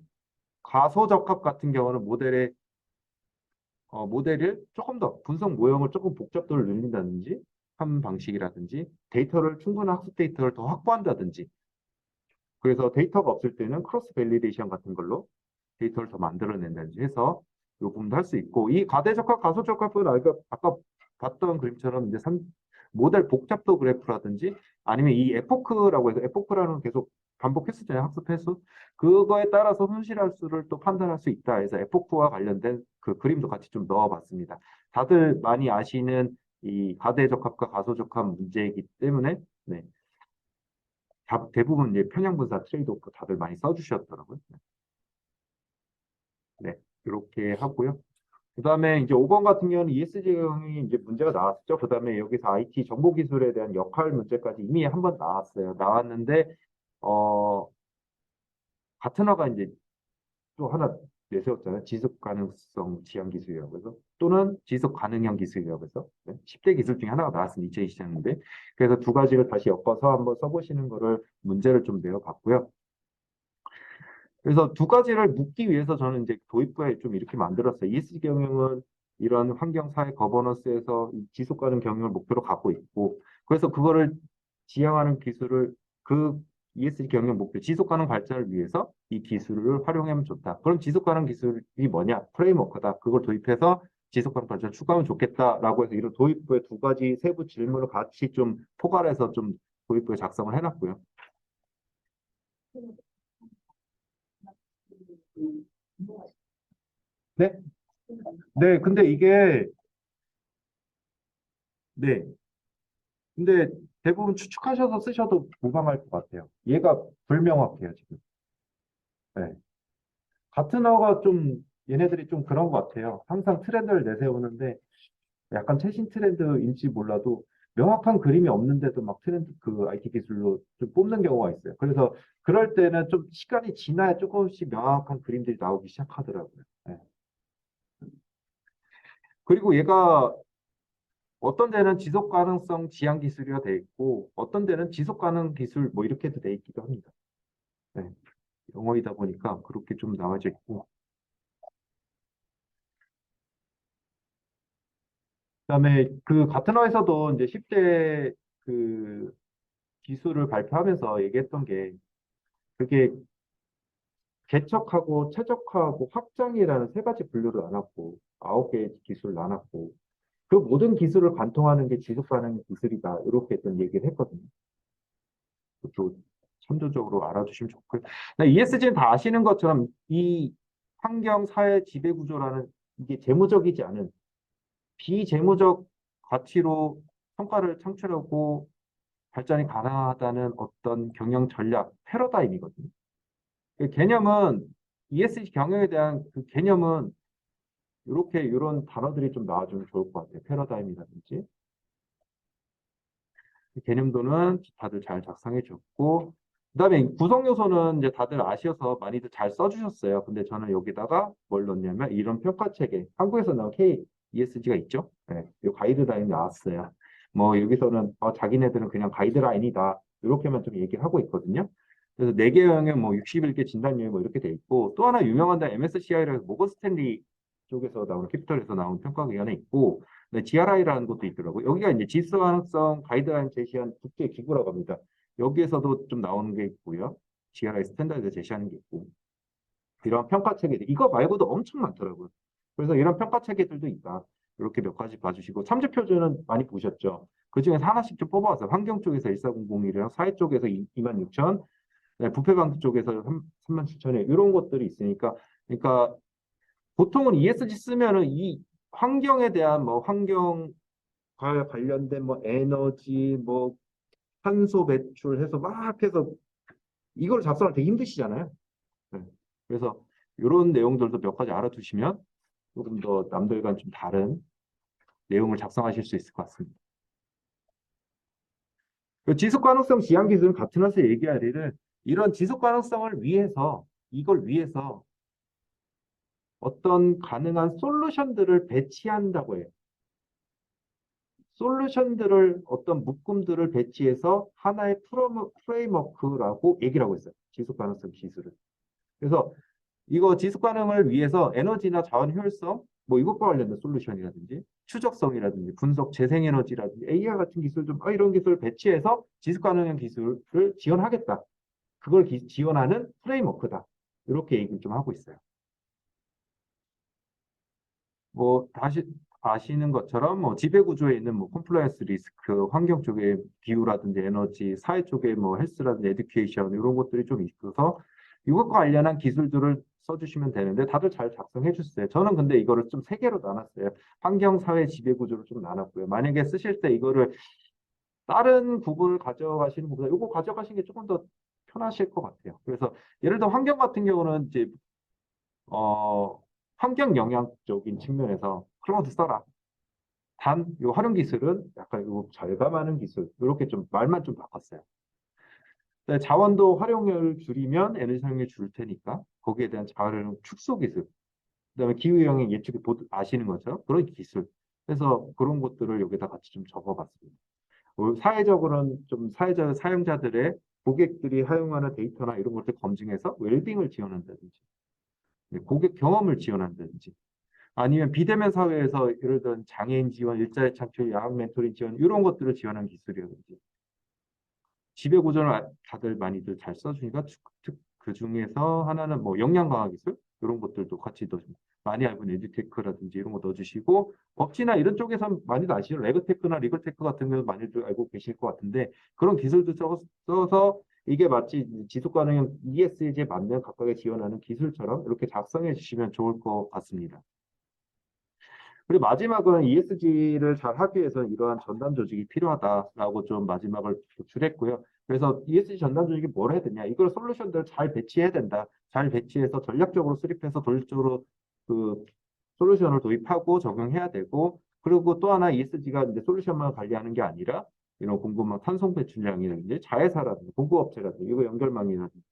가소적합 같은 경우는 모델을 조금 더 분석 모형을 조금 복잡도를 늘린다든지 한 방식이라든지 데이터를 충분한 학습 데이터를 더 확보한다든지 그래서 데이터가 없을 때는 크로스 밸리데이션 같은 걸로 데이터를 더 만들어낸다든지 해서 요 부분도 할 수 있고 이 가대적합 가소적합은 아까 봤던 그림처럼 이제 모델 복잡도 그래프라든지 아니면 이 에포크라고 해서 에포크라는 건 계속 반복 횟수잖아요. 학습 횟수. 그거에 따라서 손실할 수를 또 판단할 수 있다 해서 에포크와 관련된 그 그림도 같이 좀 넣어봤습니다. 다들 많이 아시는 이 가대적합과 가소적합 문제이기 때문에 네. 대부분 이제 편향분사 트레이드오프 다들 많이 써주셨더라고요. 네, 이렇게 하고요. 그다음에 이제 5번 같은 경우는 ESG 경영이 이제 문제가 나왔죠. 그다음에 여기서 IT 정보 기술에 대한 역할 문제까지 이미 한번 나왔어요. 나왔는데 가트너가 이제 또 하나 내세웠잖아요. 지속 가능성 지향 기술이라고 해서 또는 지속 가능형 기술이라고 해서 10대 기술 중에 하나가 나왔습니다. 2020년인데 그래서 두 가지를 다시 엮어서 한번 써보시는 거를 문제를 좀 내어봤고요. 그래서 두 가지를 묶기 위해서 저는 이제 도입부에 좀 이렇게 만들었어요. ESG 경영은 이런 환경 사회 거버넌스에서 지속 가능 경영을 목표로 갖고 있고, 그래서 그거를 지향하는 기술을 그 ESG 경영 목표, 지속 가능 발전을 위해서 이 기술을 활용하면 좋다. 그럼 지속 가능 기술이 뭐냐? 프레임워크다. 그걸 도입해서 지속 가능 발전을 추구하면 좋겠다라고 해서 이런 도입부에 두 가지 세부 질문을 같이 좀 포괄해서 좀 도입부에 작성을 해놨고요. 네? 네, 근데 이게 네. 근데 대부분 추측하셔서 쓰셔도 무방할 것 같아요. 얘가 불명확해요, 지금. 네. 가트너가 좀, 얘네들이 좀 그런 것 같아요. 항상 트렌드를 내세우는데 약간 최신 트렌드인지 몰라도 명확한 그림이 없는데도 막 트렌드 그 IT 기술로 좀 뽑는 경우가 있어요. 그래서 그럴 때는 좀 시간이 지나야 조금씩 명확한 그림들이 나오기 시작하더라고요. 네. 그리고 얘가 어떤 데는 지속 가능성 지향 기술이라 돼 있고 어떤 데는 지속 가능 기술 뭐 이렇게도 돼 있기도 합니다. 네. 영어이다 보니까 그렇게 좀 나와져 있고. 그다음에 그 같은 회에서도 이제 10대 그 기술을 발표하면서 얘기했던 게 그게 개척하고 최적화하고 확장이라는 세 가지 분류를 나눴고 9개의 기술을 나눴고 그 모든 기술을 관통하는 게 지속 가능 기술이다. 이렇게 했던 얘기를 했거든요. 또 참조적으로 알아두시면 좋고요. ESG는 다 아시는 것처럼 이 환경 사회 지배 구조라는 이게 재무적이지 않은 비재무적 가치로 성과를 창출하고 발전이 가능하다는 어떤 경영 전략, 패러다임이거든요. 그 개념은 ESG 경영에 대한 그 개념은 이렇게 이런 단어들이 좀 나와주면 좋을 것 같아요. 패러다임이라든지 그 개념도는 다들 잘 작성해 줬고 그다음에 구성 요소는 이제 다들 아셔서 많이들 잘 써주셨어요. 근데 저는 여기다가 뭘 넣냐면 이런 평가 체계 한국에서 나온 KESG가 있죠. 네, 이 가이드라인이 나왔어요. 뭐 여기서는 자기네들은 그냥 가이드라인이다 이렇게만 좀 얘기를 하고 있거든요. 그래서 4개 영역 뭐 61개 진단 요인 뭐 이렇게 돼 있고 또 하나 유명한 데 MSCI라고 모건 스탠리 쪽에서 나오는 캐피털에서 나온 평가 위원회 있고 네, GRI라는 것도 있더라고요. 여기가 이제 지수 가능성 가이드라인 제시한 국제 기구라고 합니다. 여기에서도 좀 나오는 게 있고요. GRI 스탠다드 제시하는 게 있고 이런 평가 체계들 이거 말고도 엄청 많더라고요. 그래서 이런 평가 체계들도 있다. 이렇게 몇 가지 봐주시고 참조 표준은 많이 보셨죠. 그 중에서 하나씩 좀 뽑아왔어요. 환경 쪽에서 14001이랑 사회 쪽에서 26,000, 네, 부패방지 쪽에서 37,000에 이런 것들이 있으니까 그러니까 보통은 ESG 쓰면은 이 환경에 대한 뭐 환경과 관련된 뭐 에너지 뭐 탄소 배출해서 막 해서 이걸 작성할 되게 힘드시잖아요. 네. 그래서 이런 내용들도 몇 가지 알아두시면 조금 더 남들과는 좀 다른 내용을 작성하실 수 있을 것 같습니다. 그 지속 가능성 지향 기술은 같은 회사 얘기할 일은 이런 지속 가능성을 위해서 이걸 위해서 어떤 가능한 솔루션들을 배치한다고 해요. 솔루션들을 어떤 묶음들을 배치해서 하나의 프레임워크라고 얘기를 하고 있어요. 지속 가능성 기술을. 그래서 이거 지속 가능을 위해서 에너지나 자원 효율성, 뭐 이것과 관련된 솔루션이라든지 추적성이라든지 분석 재생에너지라든지 AI 같은 기술 좀 이런 기술을 배치해서 지속 가능한 기술을 지원하겠다. 그걸 지원하는 프레임워크다. 이렇게 얘기를 좀 하고 있어요. 뭐 다시 아시는 것처럼 뭐 지배 구조에 있는 뭐 컴플라이언스 리스크, 환경 쪽의 기후라든지 에너지, 사회 쪽의 뭐 헬스라든지 에듀케이션 이런 것들이 좀 있어서 이것과 관련한 기술들을 써주시면 되는데 다들 잘 작성해 주세요. 저는 근데 이거를 좀 세 개로 나눴어요. 환경, 사회, 지배 구조를 좀 나눴고요. 만약에 쓰실 때 이거를 다른 부분을 가져가시는 것보다 이거 가져가시는 게 조금 더 편하실 것 같아요. 그래서 예를 들어 환경 같은 경우는 이제 어 환경 영향적인 측면에서 클라우드 써라. 단, 이 활용 기술은 약간 요 절감하는 기술, 이렇게 좀 말만 좀 바꿨어요. 네, 자원도 활용을 줄이면 에너지 사용을 줄 테니까 거기에 대한 자활용 축소 기술, 그다음에 기후 영향 예측 아시는 것처럼 그런 기술. 그래서 그런 것들을 여기다 같이 좀 적어봤습니다. 사회적으로는 좀 사회적 사용자들의 고객들이 사용하는 데이터나 이런 것들 검증해서 웰빙을 지원한다든지, 네, 고객 경험을 지원한다든지, 아니면 비대면 사회에서 예를 들어 장애인 지원, 일자리 창출, 야학 멘토링 지원 이런 것들을 지원하는 기술이라든지 지배 구조를 다들 많이들 잘 써주니까 그 중에서 하나는 뭐 역량 강화 기술 이런 것들도 같이 더 많이 알고 있는 에듀테크라든지 이런 거 넣어주시고 법치나 이런 쪽에서 많이들 아시죠? 레그테크나 리글테크 같은 거 많이들 알고 계실 것 같은데 그런 기술도 써서 이게 마치 지속 가능형 ESG에 맞는 각각의 지원하는 기술처럼 이렇게 작성해 주시면 좋을 것 같습니다. 그리고 마지막은 ESG를 잘 하기 위해서는 이러한 전담 조직이 필요하다라고 좀 마지막을 도출했고요. 그래서 ESG 전담 조직이 뭘 해야 되냐? 이걸 솔루션들을 잘 배치해야 된다. 잘 배치해서 전략적으로 수립해서 도입적으로 그 솔루션을 도입하고 적용해야 되고, 그리고 또 하나 ESG가 이제 솔루션만 관리하는 게 아니라 이런 공급망 탄소 배출량이라든지 자회사라든지 공급업체라든지 이거 연결망이라든지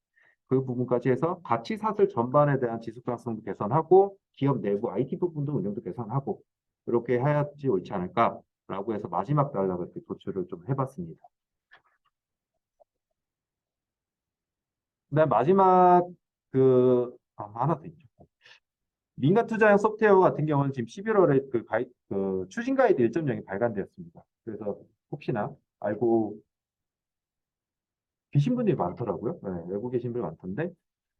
그 부분까지 해서 가치 사슬 전반에 대한 지속 가능성도 개선하고 기업 내부 IT 부분도 운영도 개선하고 이렇게 해야지 옳지 않을까라고 해서 마지막 단락을 이렇게 도출을 좀 해봤습니다. 그다음 마지막 하나 더 있죠. 민간 투자형 소프트웨어 같은 경우는 지금 11월에 그 추진 가이드 1.0이 발간되었습니다. 그래서 혹시나 알고 계신 분들이 많더라고요. 네, 알고 계신 분이 많던데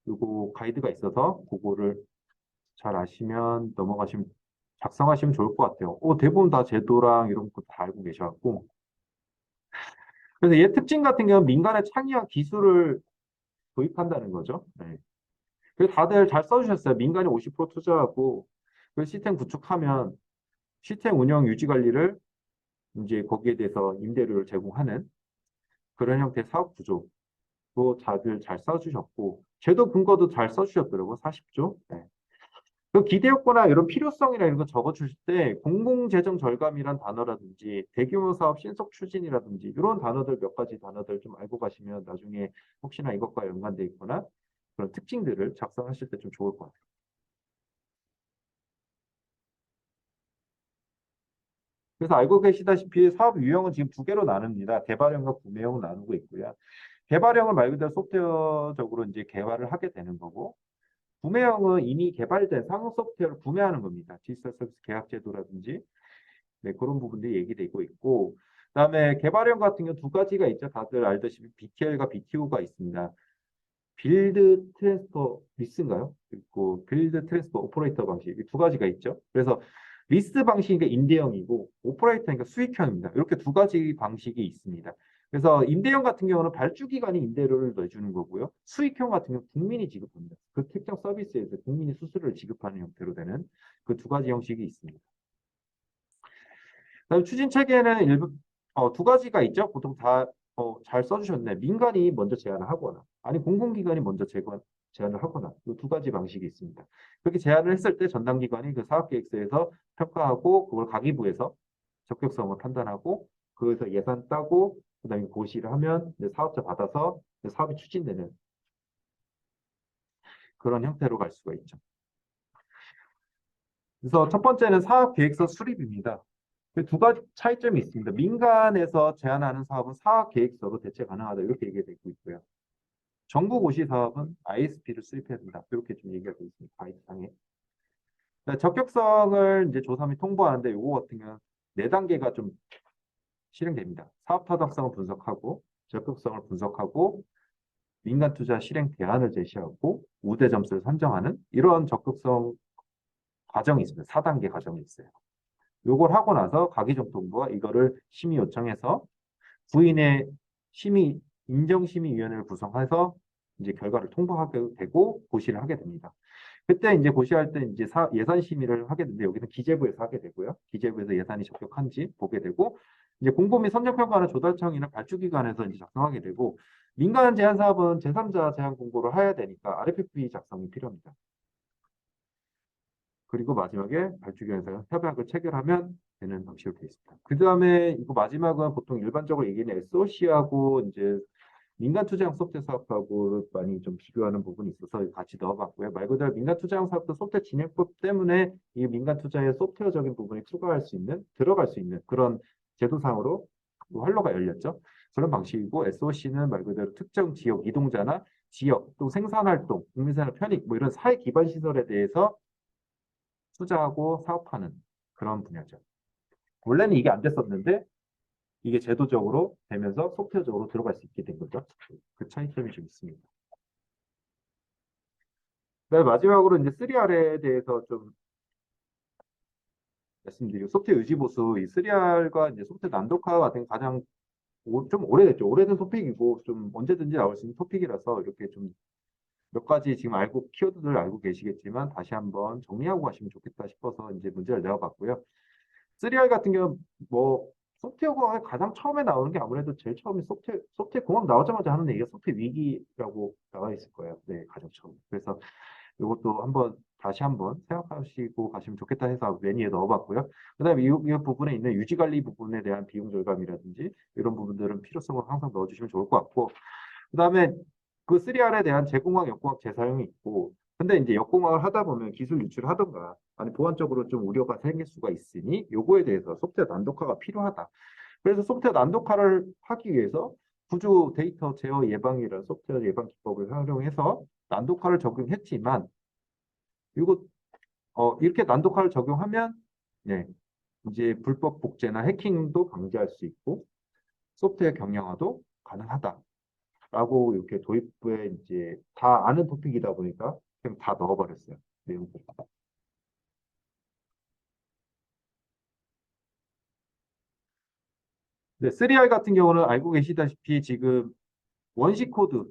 요거 가이드가 있어서 그거를 잘 아시면 넘어가시면 작성하시면 좋을 것 같아요. 대부분 다 제도랑 이런 거 다 알고 계셔갖고. 그래서 얘 특징 같은 경우는 민간의 창의와 기술을 도입한다는 거죠. 네. 그래서 다들 잘 써주셨어요. 민간이 50% 투자하고 그 시스템 구축하면 시스템 운영 유지 관리를 이제 거기에 대해서 임대료를 제공하는 그런 형태의 사업 구조로 다들 잘 써주셨고 제도 근거도 잘 써주셨더라고요. 40조. 네. 그 기대효과나 이런 필요성이나 이런 거 적어주실 때 공공재정 절감이란 단어라든지 대규모 사업 신속 추진이라든지 이런 단어들 몇 가지 단어들 좀 알고 가시면 나중에 혹시나 이것과 연관돼 있거나 그런 특징들을 작성하실 때 좀 좋을 것 같아요. 그래서 알고 계시다시피 사업 유형은 지금 두 개로 나눕니다. 개발형과 구매형을 나누고 있고요. 개발형은 말 그대로 소프트웨어적으로 이제 개발을 하게 되는 거고 구매형은 이미 개발된 상용 소프트웨어를 구매하는 겁니다. 디지털 서비스 계약 제도라든지 네, 그런 부분들이 얘기되고 있고, 그다음에 개발형 같은 경우 두 가지가 있죠. 다들 알다시피 BTL과 BTO가 있습니다. 빌드 트랜스퍼 리스인가요? 그리고 빌드 트랜스퍼 오퍼레이터 방식 이 두 가지가 있죠. 그래서 리스 방식이 임대형이고 오퍼레이터니까 수익형입니다. 이렇게 두 가지 방식이 있습니다. 그래서 임대형 같은 경우는 발주기관이 임대료를 내주는 거고요. 수익형 같은 경우는 국민이 지급합니다. 그 특정 서비스에서 국민이 수수료를 지급하는 형태로 되는 그 두 가지 형식이 있습니다. 그다음 추진 체계는 두 가지가 있죠. 보통 다 잘 써주셨네. 민간이 먼저 제안을 하거나 아니 공공기관이 먼저 제안을 하거나 이 두 가지 방식이 있습니다. 그렇게 제안을 했을 때 전담기관이 그 사업계획서에서 평가하고 그걸 가기부에서 적격성을 판단하고 그래서 예산 따고 그다음에 고시를 하면 이제 사업자 받아서 이제 사업이 추진되는 그런 형태로 갈 수가 있죠. 그래서 첫 번째는 사업계획서 수립입니다. 두 가지 차이점이 있습니다. 민간에서 제안하는 사업은 사업계획서로 대체 가능하다. 이렇게 얘기되고 있고요. 정부 고시 사업은 ISP를 수립해야 된다. 이렇게 좀 얘기가 되어 있습니다. 가이드상에. 적격성을 이제 조사 및 통보하는데 이거 같은 경우는 네 단계가 좀 실행됩니다. 사업 타당성을 분석하고 적격성을 분석하고 민간 투자 실행 대안을 제시하고 우대 점수를 산정하는 이런 적격성 과정이 있습니다. 4단계 과정이 있어요. 요걸 하고 나서 가기정통부가 이거를 심의 요청해서 부인의 인정심의위원회를 구성해서 이제 결과를 통보하게 되고 고시를 하게 됩니다. 그때 이제 고시할 때 이제 예산 심의를 하게 되는데 여기는 기재부에서 하게 되고요. 기재부에서 예산이 적격한지 보게 되고 이제 공보 및 선정평가는 조달청이나 발주기관에서 이제 작성하게 되고 민간 제한 사업은 제3자 제한 공고를 해야 되니까 RFP 작성이 필요합니다. 그리고 마지막에 발주기관에서 협약을 체결하면 되는 방식으로 되어 있습니다. 그 다음에 이거 마지막은 보통 일반적으로 얘기는 SOC하고 이제 민간 투자형 소프트웨어 사업하고 많이 좀 비교하는 부분이 있어서 같이 넣어봤고요. 말 그대로 민간 투자형 사업도 소프트웨어 진행법 때문에 이 민간 투자의 소프트웨어적인 부분이 들어갈 수 있는 그런 제도상으로 활로가 열렸죠. 그런 방식이고 SOC는 말 그대로 특정 지역 이동자나 지역 또 생산활동, 국민생활 편익 뭐 이런 사회 기반 시설에 대해서 투자하고 사업하는 그런 분야죠. 원래는 이게 안 됐었는데 이게 제도적으로 되면서 소프트웨어적으로 들어갈 수 있게 된 거죠. 그 차이점이 좀 있습니다. 네, 마지막으로 이제 3R에 대해서 좀 말씀드리고 소프트웨어 유지보수 이 3R과 이제 소프트웨어 난독화 같은 가장 좀 오래됐죠. 오래된 토픽이고 좀 언제든지 나올 수 있는 토픽이라서 이렇게 좀 몇 가지 지금 키워드들 알고 계시겠지만 다시 한번 정리하고 가시면 좋겠다 싶어서 이제 문제를 내어봤고요. 3R 같은 경우는 뭐 소프트웨어가 가장 처음에 나오는 게 아무래도 제일 처음에 소프트웨어 공학 나오자마자 하는 얘기가 소프트웨어 위기라고 나와 있을 거예요. 네, 가장 처음. 그래서 이것도 다시 한번 생각하시고 가시면 좋겠다 해서 메뉴에 넣어봤고요. 그다음에 이 부분에 있는 유지관리 부분에 대한 비용 절감이라든지 이런 부분들은 필요성을 항상 넣어주시면 좋을 것 같고 그다음에 그 3R에 대한 제공학, 역공학 재사용이 있고 근데 이제 역공학을 하다 보면 기술 유출을 하던가 아니 보안적으로 좀 우려가 생길 수가 있으니 요거에 대해서 소프트웨어 난독화가 필요하다. 그래서 소프트웨어 난독화를 하기 위해서 구조 데이터 제어 예방이라는 소프트웨어 예방 기법을 활용해서 난독화를 적용했지만 이거 이렇게 난독화를 적용하면 네, 이제 불법 복제나 해킹도 방지할 수 있고 소프트웨어 경량화도 가능하다라고 이렇게 도입부에 이제 다 아는 토픽이다 보니까 그냥 다 넣어버렸어요. 내용들. 네, 3R 같은 경우는 알고 계시다시피 지금 원시 코드,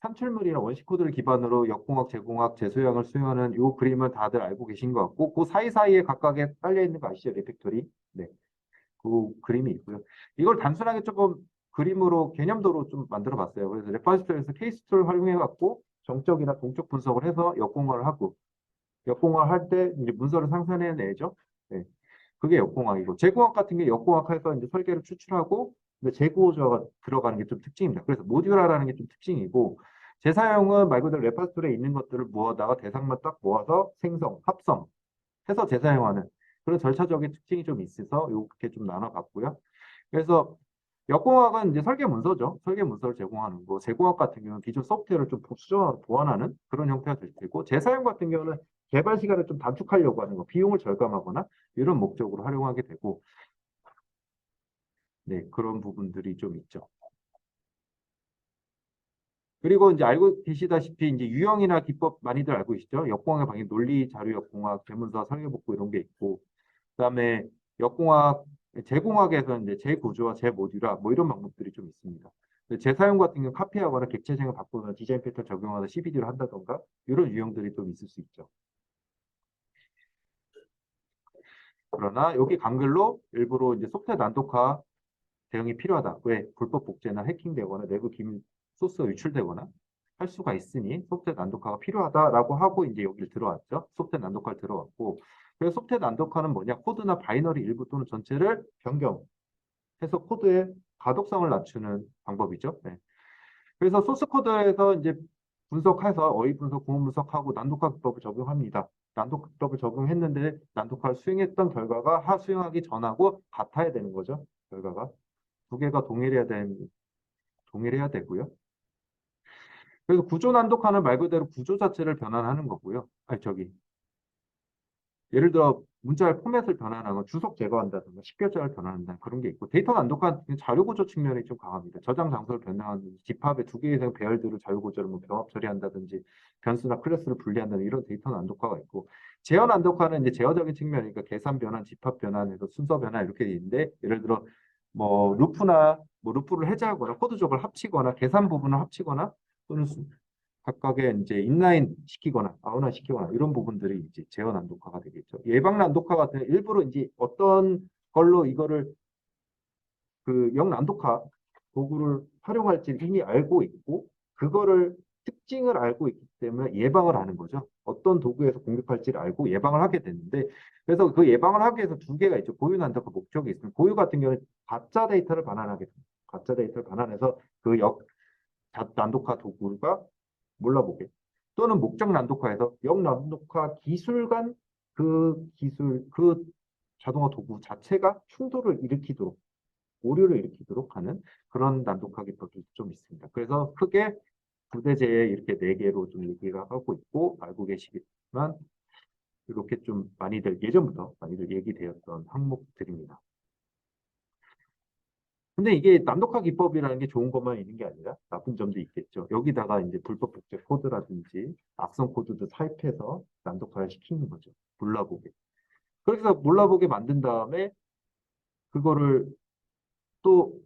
산출물이나 원시 코드를 기반으로 역공학, 제공학, 재소형을 수행하는 이 그림은 다들 알고 계신 것 같고 그 사이사이에 각각에 딸려 있는 거 아시죠? 레팩토리. 네, 그 그림이 있고요. 이걸 단순하게 조금 그림으로 개념도로 좀 만들어 봤어요. 그래서 레퍼런스에서 케이스툴 활용해 갖고 정적이나 동적 분석을 해서 역공학을 하고 역공학 할 때 이제 문서를 상산해내죠. 네. 그게 역공학이고 제공학 같은 게 역공학에서 이제 설계를 추출하고 근데 재고조가 들어가는 게 좀 특징입니다. 그래서 모듈화라는 게 좀 특징이고 재사용은 말 그대로 레퍼토리에 있는 것들을 모아다가 대상만 딱 모아서 생성, 합성 해서 재사용하는 그런 절차적인 특징이 좀 있어서 이렇게 좀 나눠봤고요. 그래서 역공학은 이제 설계 문서죠. 설계 문서를 제공하는 거. 제공학 같은 경우는 기존 소프트웨어를 좀 수정하고 보완하는 그런 형태가 될 테고 재사용 같은 경우는 개발 시간을 좀 단축하려고 하는 거, 비용을 절감하거나 이런 목적으로 활용하게 되고 네, 그런 부분들이 좀 있죠. 그리고 이제 알고 계시다시피 이제 유형이나 기법 많이들 알고 계시죠? 역공학의 방향 논리, 자료 역공학, 대문서, 설계복구 이런 게 있고 그다음에 역공학, 제공학에서 이제 재구조와 재모듈화 뭐 이런 방법들이 좀 있습니다. 재사용 같은 경우 카피하거나 객체생을 바꾸거나 디자인 패턴 적용하거나 CBD를 한다던가 이런 유형들이 좀 있을 수 있죠. 그러나 여기 간글로 일부러 이제 소프트웨어 난독화 대응이 필요하다. 왜? 불법 복제나 해킹되거나 내부 기밀 소스가 유출되거나 할 수가 있으니 소프트웨어 난독화가 필요하다라고 하고 이제 여기를 들어왔죠. 소프트웨어 난독화를 들어왔고 그래서 소프트웨어 난독화는 뭐냐? 코드나 바이너리 일부 또는 전체를 변경해서 코드의 가독성을 낮추는 방법이죠. 네. 그래서 소스 코드에서 이제 분석해서 어휘 분석, 구문 분석하고 난독화 기법을 적용합니다. 난독화 기법을 적용했는데 난독화를 수행했던 결과가 수행하기 전하고 같아야 되는 거죠. 결과가 두 개가 동일해야 되고요. 그래서 구조 난독화는 말 그대로 구조 자체를 변환하는 거고요. 아니 저기 예를 들어 문자의 포맷을 변환하거나 주석 제거한다든가 식별자를 변환한다 그런 게 있고 데이터 난독화 자료 구조 측면이 좀 강합니다. 저장 장소를 변환하는 집합의 두 개 이상 배열들을 자료 구조를 뭐 병합 처리한다든지 변수나 클래스를 분리한다는 이런 데이터 난독화가 있고 제어 난독화는 이제 제어적인 측면이니까 계산 변환, 집합 변환에서 순서 변환 이렇게 돼 있는데 예를 들어 뭐 루프나 뭐 루프를 해제하거나 코드 쪽을 합치거나 계산 부분을 합치거나 또는 각각의 이제 인라인 시키거나 아웃라인 시키거나 이런 부분들이 이제 제어 난독화가 되겠죠. 예방 난독화 같은 일부러 이제 어떤 걸로 이거를 그 영난독화 도구를 활용할지 이미 알고 있고 그거를 특징을 알고 있기 때문에 예방을 하는 거죠. 어떤 도구에서 공격할지를 알고 예방을 하게 되는데, 그래서 그 예방을 하기 위해서 두 개가 있죠. 고유 난독화 목적이 있습니다. 고유 같은 경우는 가짜 데이터를 반환하게 됩니다. 가짜 데이터를 반환해서 그 난독화 도구가 몰라보게, 또는 목적 난독화에서 역 난독화 기술 간 그 자동화 도구 자체가 충돌을 일으키도록, 오류를 일으키도록 하는 그런 난독화 기법도 좀 있습니다. 그래서 크게 부대제에 이렇게 네 개로 좀 얘기가 하고 있고, 알고 계시겠지만 이렇게 좀 많이들 예전부터 많이들 얘기되었던 항목들입니다. 근데 이게 난독화 기법이라는 게 좋은 것만 있는 게 아니라 나쁜 점도 있겠죠. 여기다가 이제 불법 복제 코드라든지 악성 코드도 타입해서 난독화를 시키는 거죠. 몰라보게. 그래서 몰라보게 만든 다음에 그거를 또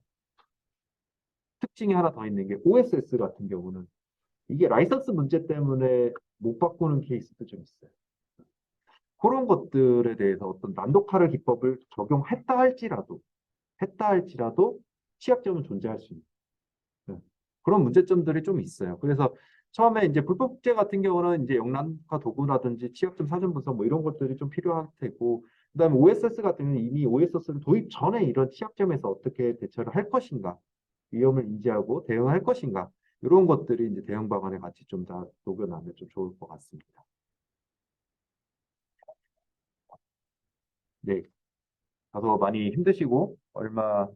특징이 하나 더 있는 게 OSS 같은 경우는 이게 라이선스 문제 때문에 못 바꾸는 케이스도 좀 있어요. 그런 것들에 대해서 어떤 난독화를 기법을 적용했다 할지라도 취약점은 존재할 수 있는, 네, 그런 문제점들이 좀 있어요. 그래서 처음에 이제 불법국제 같은 경우는 이제 영란화 도구라든지 취약점 사전 분석 뭐 이런 것들이 좀 필요할 테고, 그다음에 OSS 같은 경우는 이미 OSS를 도입 전에 이런 취약점에서 어떻게 대처를 할 것인가, 위험을 인지하고 대응할 것인가, 이런 것들이 이제 대응 방안에 같이 좀 다 녹여나면 좀 좋을 것 같습니다. 네, 다소 많이 힘드시고 얼마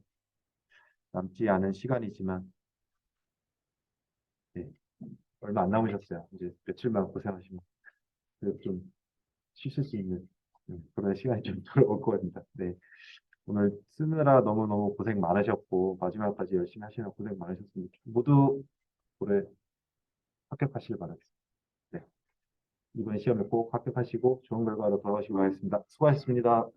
남지 않은 시간이지만, 네, 얼마 안 남으셨어요. 이제 며칠만 고생하시면 그래도 좀 쉬실 수 있는, 그런 시간이 좀 돌아올 겁니다. 네, 오늘 쓰느라 너무너무 고생 많으셨고 마지막까지 열심히 하시느라 고생 많으셨습니다. 모두 올해 합격하시길 바라겠습니다. 네, 이번 시험에 꼭 합격하시고 좋은 결과로 돌아오시기 바라겠습니다. 수고하셨습니다.